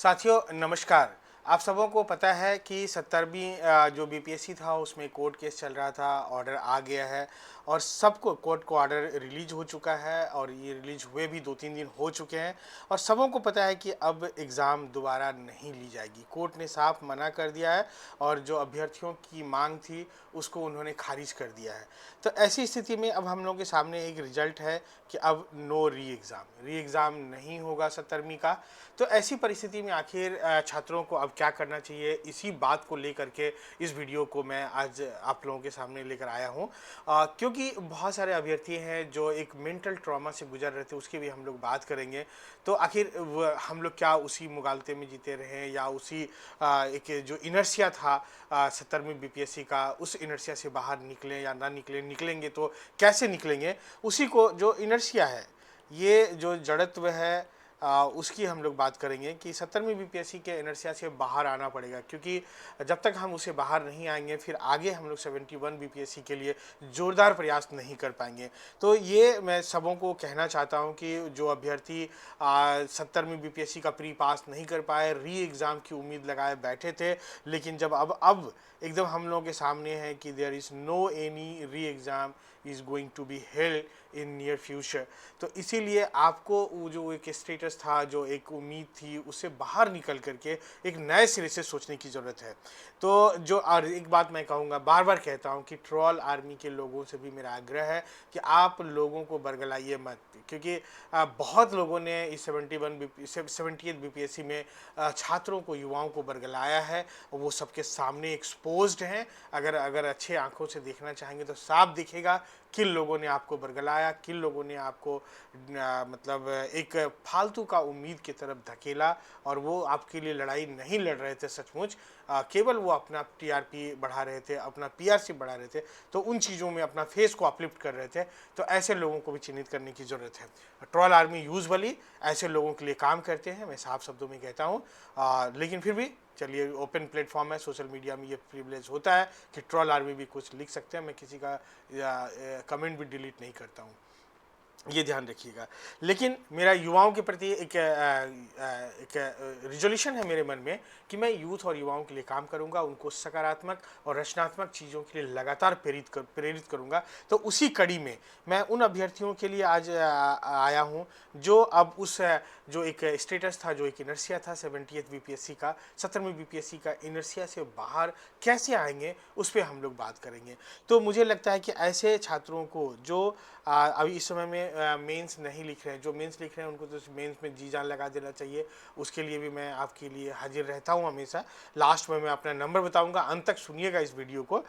साथियों नमस्कार। आप सबों को पता है कि 70वीं जो बीपीएससी था उसमें कोर्ट केस चल रहा था, ऑर्डर आ गया है और सबको कोर्ट को ऑर्डर रिलीज हो चुका है और ये रिलीज हुए भी 2-3 दिन हो चुके हैं और सबों को पता है कि अब एग्ज़ाम दोबारा नहीं ली जाएगी। कोर्ट ने साफ मना कर दिया है और जो अभ्यर्थियों की मांग थी उसको उन्होंने खारिज कर दिया है। तो ऐसी स्थिति में अब हम लोगों के सामने एक रिजल्ट है कि अब नो री एग्ज़ाम नहीं होगा 70वीं का। तो ऐसी परिस्थिति में आखिर छात्रों को अब क्या करना चाहिए, इसी बात को लेकर के इस वीडियो को मैं आज आप लोगों के सामने लेकर आया हूँ। क्योंकि बहुत सारे अभ्यर्थी हैं जो एक मेंटल ट्रॉमा से गुजर रहे थे, उसकी भी हम लोग बात करेंगे। तो आखिर हम लोग क्या उसी मुगालते में जीते रहे या उसी एक जो इनर्शिया था 70वीं बीपीएससी का, उस इनर्शिया से बाहर निकलें या ना निकलें, निकलेंगे तो कैसे निकलेंगे, उसी को जो इनर्शिया है, ये जो जड़त्व है उसकी हम लोग बात करेंगे कि 70वीं बीपीएससी के इनर्शिया से बाहर आना पड़ेगा, क्योंकि जब तक हम उसे बाहर नहीं आएंगे फिर आगे हम लोग 71 बीपीएससी के लिए ज़ोरदार प्रयास नहीं कर पाएंगे। तो ये मैं सबों को कहना चाहता हूँ कि जो अभ्यर्थी 70वीं बीपीएससी का प्री पास नहीं कर पाए, री एग्ज़ाम की उम्मीद लगाए बैठे थे, लेकिन जब अब एकदम हम लोगों के सामने है कि there is no any re exam is going to be held in near future, तो इसीलिए आपको वो जो एक स्टेटस था, जो एक उम्मीद थी, उससे बाहर निकल करके एक नए सिरे से सोचने की ज़रूरत है। तो जो और एक बात मैं कहूँगा, बार बार कहता हूँ कि ट्रोल आर्मी के लोगों से भी मेरा आग्रह है कि आप लोगों को बरगलाइए मत, क्योंकि बहुत लोगों ने इस 78 बीपीएससी में छात्रों को, युवाओं को बरगलाया है। वो सबके सामने एक्सपोज्ड हैं। अगर अगर अच्छे आंखों से देखना चाहेंगे तो साफ दिखेगा किन लोगों ने आपको बरगलाया, किन लोगों ने आपको मतलब एक फालतू का उम्मीद की तरफ धकेला और वो आपके लिए लड़ाई नहीं लड़ रहे थे सचमुच, केवल वो अपना टीआरपी बढ़ा रहे थे, अपना पीआरसी बढ़ा रहे थे, तो उन चीज़ों में अपना फेस को अपलिफ्ट कर रहे थे। तो ऐसे लोगों को भी चिन्हित करने की ज़रूरत है। ट्रोल आर्मी यूजुअली ऐसे लोगों के लिए काम करते हैं, मैं साफ शब्दों में कहता हूँ। लेकिन फिर भी चलिए, ओपन प्लेटफॉर्म है, सोशल मीडिया में ये प्रिविलेज होता है कि ट्रोल आर्मी भी कुछ लिख सकते हैं। मैं किसी का कमेंट भी डिलीट नहीं करता हूँ, ये ध्यान रखिएगा। लेकिन मेरा युवाओं के प्रति एक रिजोल्यूशन है मेरे मन में कि मैं यूथ और युवाओं के लिए काम करूंगा, उनको सकारात्मक और रचनात्मक चीज़ों के लिए लगातार प्रेरित करूंगा। तो उसी कड़ी में मैं उन अभ्यर्थियों के लिए आज आया हूं जो अब उस जो एक स्टेटस था, जो एक इनर्सिया था 70वीं बीपीएससी का, 70वीं बीपीएससी का इनर्सिया से बाहर कैसे आएंगे, उस पर हम लोग बात करेंगे। तो मुझे लगता है कि ऐसे छात्रों को जो अभी इस समय में मेंस नहीं लिख रहे हैं, जो मेंस लिख रहे हैं उनको तो मेंस में जी जान लगा देना चाहिए। उसके लिए भी मैं आपके लिए हाजिर रहता हूं हमेशा। लास्ट में मैं अपना नंबर बताऊंगा, अंत तक सुनिएगा इस वीडियो को।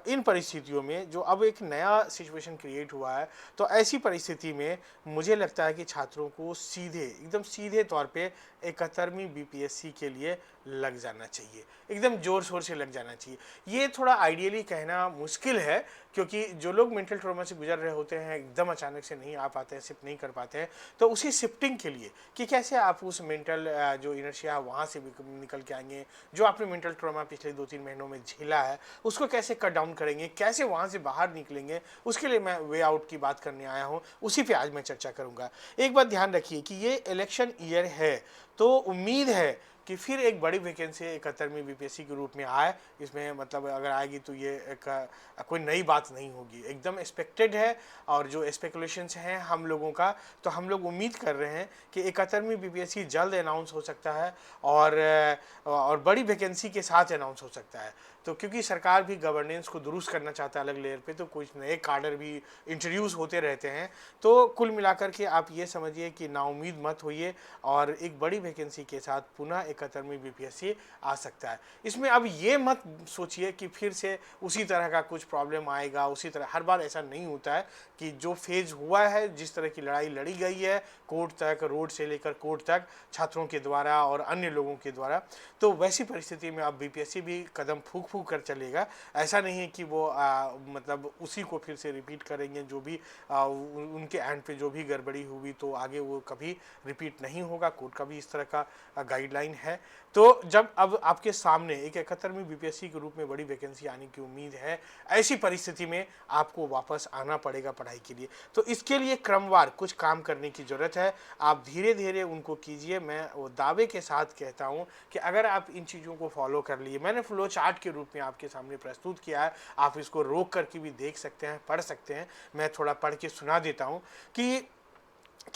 इन परिस्थितियों में जो अब एक नया सिचुएशन क्रिएट हुआ है, तो ऐसी परिस्थिति में मुझे लगता है कि छात्रों को सीधे, एकदम सीधे तौर पे 71वीं बीपीएससी के लिए लग जाना चाहिए, एकदम ज़ोर शोर से लग जाना चाहिए। ये थोड़ा आइडियली कहना मुश्किल है, क्योंकि जो लोग मेंटल ट्रॉमा से गुजर रहे होते हैं, एकदम अचानक से नहीं आ पाते हैं, शिफ्ट नहीं कर पाते हैं, तो उसी शिफ्टिंग के लिए कि कैसे आप उस मेंटल जो इनर्शिया है वहाँ से भी निकल के आएंगे, जो आपने मेंटल ट्रॉमा पिछले 2-3 महीनों में झेला है उसको कैसे कट डाउन करेंगे, कैसे वहाँ से बाहर निकलेंगे, उसके लिए मैं वे आउट की बात करने आया हूँ। उसी पे आज मैं चर्चा करूँगा। एक बात ध्यान रखिए कि ये इलेक्शन ईयर है, तो उम्मीद है कि फिर एक बड़ी वैकेंसी 71वीं बीपीएससी के रूप में आए। इसमें मतलब अगर आएगी तो ये एक कोई नई बात नहीं होगी, एकदम एक्सपेक्टेड है। और जो स्पेकुलेशंस हैं हम लोगों का, तो हम लोग उम्मीद कर रहे हैं कि 71वीं बीपीएससी जल्द अनाउंस हो सकता है और बड़ी वैकेंसी के साथ अनाउंस हो सकता है। तो क्योंकि सरकार भी गवर्नेंस को दुरुस्त करना चाहता है अलग लेयर पे, तो कुछ नए कार्डर भी इंट्रोड्यूस होते रहते हैं। तो कुल मिलाकर के आप ये समझिए कि नाउम्मीद मत होइए और एक बड़ी वैकेंसी के साथ पुनः 71वीं बीपीएससी आ सकता है। इसमें अब ये मत सोचिए कि फिर से उसी तरह का कुछ प्रॉब्लम आएगा, उसी तरह हर बार ऐसा नहीं होता है। कि जो फेज हुआ है, जिस तरह की लड़ाई लड़ी गई है कोर्ट तक, रोड से लेकर कोर्ट तक, छात्रों के द्वारा और अन्य लोगों के द्वारा, तो वैसी परिस्थिति में अब बीपीएससी भी कदम फूंक फूक कर चलेगा। ऐसा नहीं है कि वो मतलब उसी को फिर से रिपीट करेंगे, जो भी उनके एंड पे जो भी गड़बड़ी हुई तो आगे वो कभी रिपीट नहीं होगा। कोर्ट का भी इस तरह का गाइडलाइन है। तो जब अब आपके सामने एक 71वीं बीपीएससी के रूप में बड़ी वैकेंसी आने की उम्मीद है, ऐसी परिस्थिति में आपको वापस आना पड़ेगा पढ़ाई के लिए। तो इसके लिए क्रमवार कुछ काम करने की ज़रूरत है। आप धीरे धीरे उनको कीजिए। मैं वो दावे के साथ कहता हूँ कि अगर आप इन चीज़ों को फॉलो कर लिए, मैंने फ्लो चार्ट के रूप में आपके सामने प्रस्तुत किया है, आप इसको रोक करके भी देख सकते हैं, पढ़ सकते हैं। मैं थोड़ा पढ़ के सुना देता हूँ कि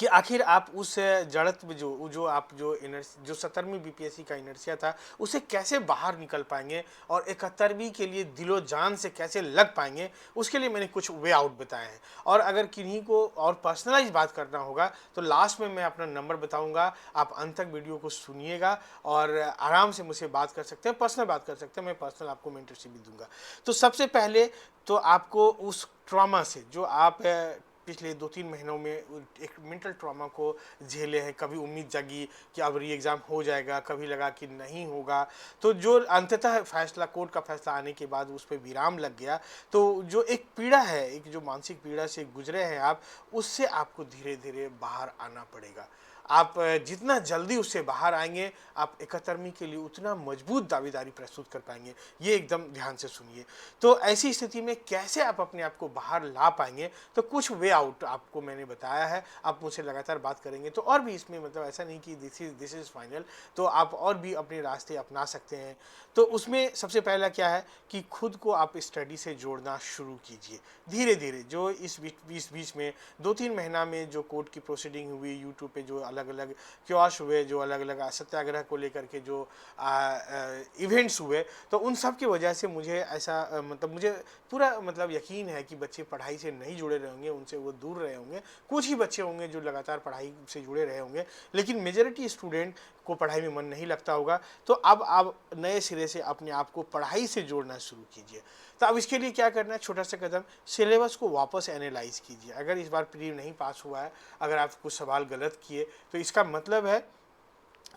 आखिर आप उस जड़त्व जो आप जो 17वीं बीपीएससी का इनर्शिया था, उसे कैसे बाहर निकल पाएंगे और 71वीं के लिए दिलो जान से कैसे लग पाएंगे। उसके लिए मैंने कुछ वे आउट बताए हैं। और अगर किन्हीं को और पर्सनलाइज बात करना होगा तो लास्ट में मैं अपना नंबर बताऊंगा, आप अंत तक वीडियो को सुनिएगा और आराम से मुझसे बात कर सकते हैं, पर्सनल बात कर सकते हैं। मैं पर्सनल आपको मेंटरशिप भी दूंगा। तो सबसे पहले तो आपको उस ट्रॉमा से जो आप पिछले 2-3 महीनों में एक मेंटल ट्रॉमा को झेले हैं, कभी उम्मीद जगी कि अब री एग्ज़ाम हो जाएगा, कभी लगा कि नहीं होगा, तो जो अंततः फैसला, कोर्ट का फैसला आने के बाद उस पर विराम लग गया, तो जो एक पीड़ा है, एक जो मानसिक पीड़ा से गुजरे हैं आप, उससे आपको धीरे धीरे बाहर आना पड़ेगा। आप जितना जल्दी उससे बाहर आएंगे, आप 71वीं के लिए उतना मजबूत दावेदारी प्रस्तुत कर पाएंगे। ये एकदम ध्यान से सुनिए। तो ऐसी स्थिति में कैसे आप अपने आप को बाहर ला पाएंगे, तो कुछ वे आउट आपको मैंने बताया है। आप मुझसे लगातार बात करेंगे तो और भी इसमें, मतलब ऐसा नहीं कि दिस इज़ फाइनल, तो आप और भी अपने रास्ते अपना सकते हैं। तो उसमें सबसे पहला क्या है कि खुद को आप स्टडी से जोड़ना शुरू कीजिए धीरे धीरे। जो इस बीच में 2-3 महीना में जो कोर्ट की प्रोसीडिंग हुई, यूट्यूब पे जो अलग अलग क्योश हुए, जो अलग अलग सत्याग्रह को लेकर के जो इवेंट्स हुए, तो उन सब की वजह से मुझे ऐसा मतलब मुझे पूरा मतलब यकीन है कि बच्चे पढ़ाई से नहीं जुड़े रहे होंगे, उनसे वो दूर रहे होंगे। कुछ ही बच्चे होंगे जो लगातार पढ़ाई से जुड़े रहे होंगे, लेकिन मेजॉरिटी स्टूडेंट को पढ़ाई में मन नहीं लगता होगा। तो अब आप नए सिरे से अपने आप को पढ़ाई से जोड़ना शुरू कीजिए। तो अब इसके लिए क्या करना है, छोटा सा कदम, सिलेबस को वापस एनालाइज कीजिए। अगर इस बार प्री नहीं पास हुआ है, अगर आप कुछ सवाल गलत किए, तो इसका मतलब है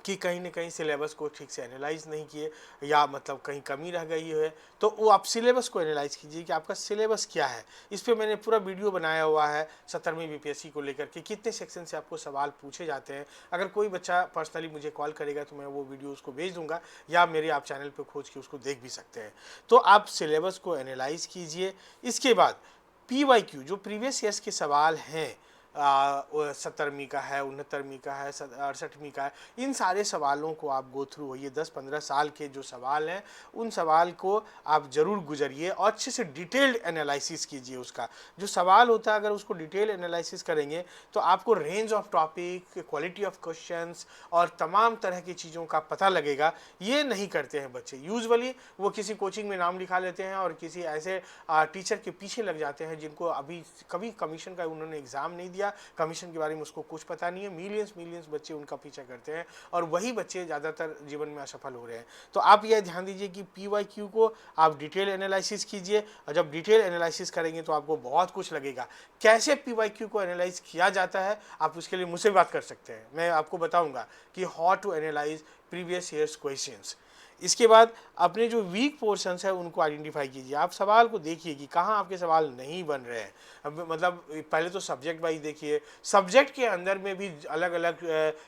कि कहीं ना कहीं सिलेबस को ठीक से एनालाइज नहीं किए, या मतलब कहीं कमी रह गई है। तो वो आप सिलेबस को एनालाइज कीजिए कि आपका सिलेबस क्या है। इस पर मैंने पूरा वीडियो बनाया हुआ है 17वीं बीपीएससी को लेकर के, कितने सेक्शन से आपको सवाल पूछे जाते हैं। अगर कोई बच्चा पर्सनली मुझे कॉल करेगा तो मैं वो वीडियो उसको भेज दूंगा, या मेरे आप चैनल पर खोज के उसको देख भी सकते हैं। तो आप सिलेबस को एनालाइज कीजिए। इसके बाद PYQ जो प्रीवियस ईयर्स के सवाल हैं, 17वीं का है, 69वीं का है, 68वीं का है, इन सारे सवालों को आप गो थ्रू होइए। 10-15 साल के जो सवाल हैं, उन सवाल को आप ज़रूर गुजरिए और अच्छे से डिटेल्ड एनालिसिस कीजिए। उसका जो सवाल होता है, अगर उसको डिटेल एनालिसिस करेंगे तो आपको range of topic, quality of questions और तमाम तरह की चीज़ों का पता लगेगा। ये नहीं करते हैं बच्चे। यूजुअली वो किसी कोचिंग में नाम लिखा लेते हैं और किसी ऐसे टीचर के पीछे लग जाते हैं जिनको अभी कभी कमीशन का उन्होंने एग्ज़ाम नहीं दिया, कमीशन के बारे में उसको कुछ पता नहीं है। मिलियंस बच्चे उनका पीछा करते हैं और वही बच्चे ज़्यादातर जीवन में असफल हो रहे हैं। तो आप यह ध्यान दीजिए कि PYQ को आप डिटेल एनालिसिस कीजिए, और जब डिटेल एनालिसिस करेंगे तो आपको बहुत कुछ लगेगा। कैसे PYQ को एनालाइज किया जाता है, आप उसके लिए मुझसे बात कर सकते हैं। मैं आपको बताऊंगा कि how to analyse previous years questions. इसके बाद अपने जो वीक पोर्शंस है उनको आइडेंटिफाई कीजिए। आप सवाल को देखिए कि कहाँ आपके सवाल नहीं बन रहे हैं। अब मतलब पहले तो सब्जेक्ट वाइज देखिए, सब्जेक्ट के अंदर में भी अलग अलग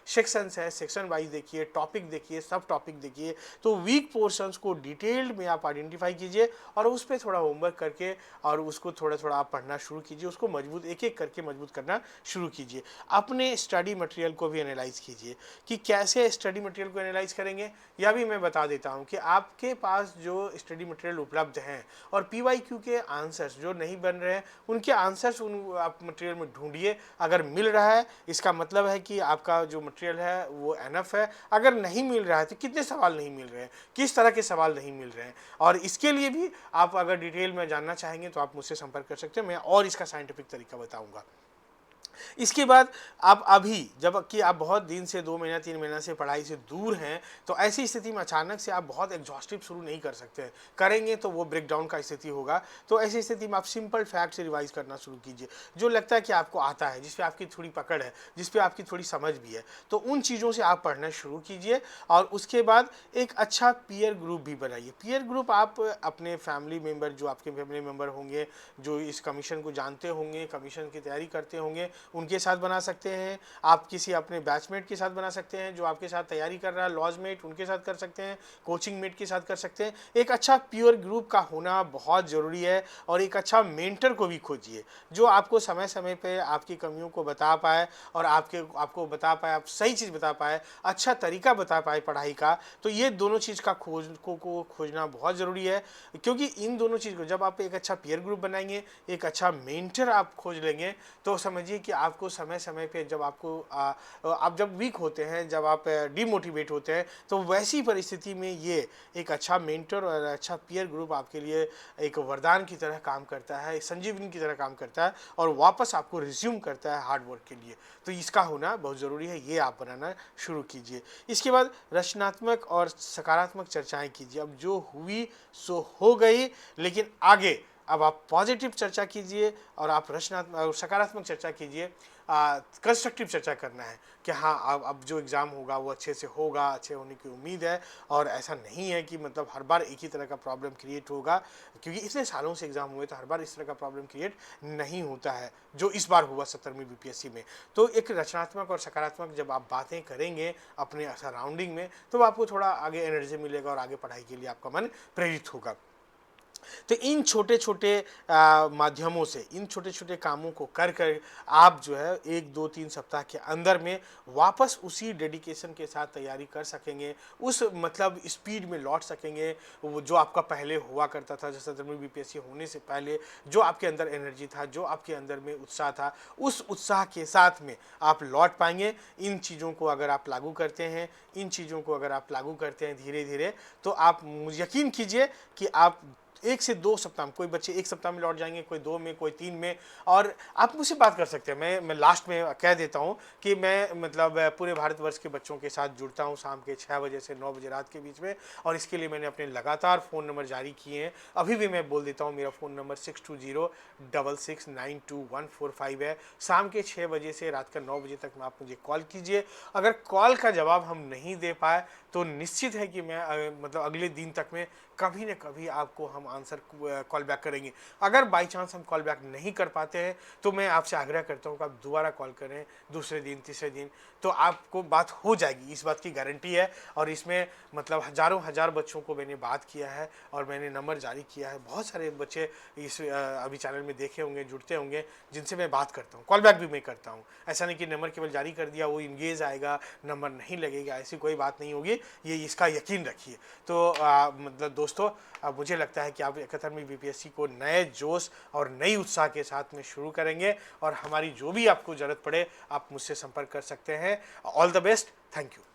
सेक्शंस है, सेक्शन वाइज देखिए, टॉपिक देखिए, सब टॉपिक देखिए। तो वीक पोर्शंस को डिटेल्ड में आप आइडेंटिफाई कीजिए और उस पर थोड़ा होमवर्क करके और उसको थोड़ा थोड़ा आप पढ़ना शुरू कीजिए। उसको मजबूत एक एक करके मजबूत करना शुरू कीजिए। अपने स्टडी मटेरियल को भी एनालाइज कीजिए कि कैसे स्टडी मटेरियल को एनालाइज करेंगे, यह भी मैं बता देता हूं कि आपके पास जो स्टडी मटेरियल उपलब्ध हैं और PYQ के आंसर्स जो नहीं बन रहे हैं, उनके आंसर्स उन आप मटेरियल में ढूंढिए। अगर मिल रहा है, इसका मतलब है कि आपका जो मटेरियल है वो एनफ है। अगर नहीं मिल रहा है तो कितने सवाल नहीं मिल रहे हैं, किस तरह के सवाल नहीं मिल रहे हैं, और इसके लिए भी आप अगर डिटेल में जानना चाहेंगे तो आप मुझसे संपर्क कर सकते हैं। मैं और इसका साइंटिफिक तरीका बताऊँगा। इसके बाद आप अभी जब कि आप बहुत दिन से 2 महीना 3 महीना से पढ़ाई से दूर हैं, तो ऐसी स्थिति में अचानक से आप बहुत एग्जॉस्टिव शुरू नहीं कर सकते हैं। करेंगे तो वो ब्रेक डाउन का स्थिति होगा। तो ऐसी स्थिति में आप सिंपल फैक्ट से रिवाइज़ करना शुरू कीजिए, जो लगता है कि आपको आता है, जिस पे आपकी थोड़ी पकड़ है, जिस पे आपकी थोड़ी समझ भी है। तो उन चीज़ों से आप पढ़ना शुरू कीजिए और उसके बाद एक अच्छा पीयर ग्रुप भी बनाइए। पीयर ग्रुप आप अपने फैमिली मेंबर, जो आपके फैमिली मेंबर होंगे, जो इस कमीशन को जानते होंगे, कमीशन की तैयारी करते होंगे, उनके साथ बना सकते हैं। आप किसी अपने बैचमेट के साथ बना सकते हैं जो आपके साथ तैयारी कर रहा है, लॉजमेट, उनके साथ कर सकते हैं, कोचिंग मेट के साथ कर सकते हैं। एक अच्छा प्योर ग्रुप का होना बहुत ज़रूरी है। और एक अच्छा मेंटर को भी खोजिए, जो आपको समय समय पे आपकी कमियों को बता पाए और आपको बता पाए, आप सही चीज़ बता पाए, अच्छा तरीका बता पाए पढ़ाई का। तो ये दोनों चीज़ का खोजना बहुत ज़रूरी है, क्योंकि इन दोनों चीज़ को जब आप एक अच्छा पीयर ग्रुप बनाएंगे, एक अच्छा मेंटर आप खोज लेंगे, तो समझिए कि आपको समय समय पे जब आप जब वीक होते हैं, जब आप डिमोटिवेट होते हैं, तो वैसी परिस्थिति में ये एक अच्छा मेंटर और अच्छा पीयर ग्रुप आपके लिए एक वरदान की तरह काम करता है, एक संजीवनी की तरह काम करता है और वापस आपको रिज्यूम करता है हार्ड वर्क के लिए। तो इसका होना बहुत ज़रूरी है, ये आप बनाना शुरू कीजिए। इसके बाद रचनात्मक और सकारात्मक चर्चाएं कीजिए। अब जो हुई सो हो गई, लेकिन आगे अब आप पॉजिटिव चर्चा कीजिए और आप रचनात्मक और सकारात्मक चर्चा कीजिए। कंस्ट्रक्टिव चर्चा करना है कि हाँ, अब जो एग्ज़ाम होगा वो अच्छे से होगा, अच्छे होने की उम्मीद है। और ऐसा नहीं है कि मतलब हर बार एक ही तरह का प्रॉब्लम क्रिएट होगा, क्योंकि इतने सालों से एग्ज़ाम हुए तो हर बार इस तरह का प्रॉब्लम क्रिएट नहीं होता है जो इस बार हुआ 17वीं बीपीएससी में। तो एक रचनात्मक और सकारात्मक जब आप बातें करेंगे अपने सराउंडिंग में, तो आपको थोड़ा आगे एनर्जी मिलेगा और आगे पढ़ाई के लिए आपका मन प्रेरित होगा। तो इन छोटे छोटे माध्यमों से, इन छोटे छोटे कामों को कर कर आप जो है 1 2 3 सप्ताह के अंदर में वापस उसी डेडिकेशन के साथ तैयारी कर सकेंगे, उस मतलब स्पीड में लौट सकेंगे वो जो आपका पहले हुआ करता था। जैसे 17वीं बीपीएससी होने से पहले जो आपके अंदर एनर्जी था, जो आपके अंदर में उत्साह था, उस उत्साह के साथ में आप लौट पाएंगे। इन चीज़ों को अगर आप लागू करते हैं, इन चीज़ों को अगर आप लागू करते हैं धीरे धीरे, तो आप मुझे यकीन कीजिए कि आप 1 से 2 सप्ताह में, कोई बच्चे 1 सप्ताह में लौट जाएंगे, कोई 2 में, कोई 3 में। और आप मुझसे बात कर सकते हैं। मैं लास्ट में कह देता हूं कि मैं मतलब पूरे भारतवर्ष के बच्चों के साथ जुड़ता हूं शाम के 6 बजे से 9 बजे रात के बीच में। और इसके लिए मैंने अपने लगातार फ़ोन नंबर जारी किए हैं। अभी भी मैं बोल देता हूं, मेरा फ़ोन नंबर 6206692145 है। शाम के 6 बजे से रात का 9 बजे तक में आप मुझे कॉल कीजिए। अगर कॉल का जवाब हम नहीं दे पाए तो निश्चित है कि मैं मतलब अगले दिन तक में कभी न कभी आपको हम आंसर कॉल बैक करेंगे। अगर बाई चांस हम कॉल बैक नहीं कर पाते हैं, तो मैं आपसे आग्रह करता हूँ कि आप दोबारा कॉल करें, दूसरे दिन, तीसरे दिन, तो आपको बात हो जाएगी, इस बात की गारंटी है। और इसमें मतलब हज़ारों हज़ार बच्चों को मैंने बात किया है और मैंने नंबर जारी किया है। बहुत सारे बच्चे इस अभी चैनल में देखे होंगे, जुड़ते होंगे, जिनसे मैं बात करता हूँ, कॉल बैक भी मैं करता हूँ। ऐसा नहीं कि नंबर केवल जारी कर दिया, वो इंगेज आएगा, नंबर नहीं लगेगा, ऐसी कोई बात नहीं होगी, ये इसका यकीन रखिए। तो मतलब दोस्तों, मुझे लगता है कि आप 71वीं बीपीएससी को नए जोश और नई उत्साह के साथ में शुरू करेंगे। और हमारी जो भी आपको ज़रूरत पड़े, आप मुझसे संपर्क कर सकते हैं। All the best, thank you.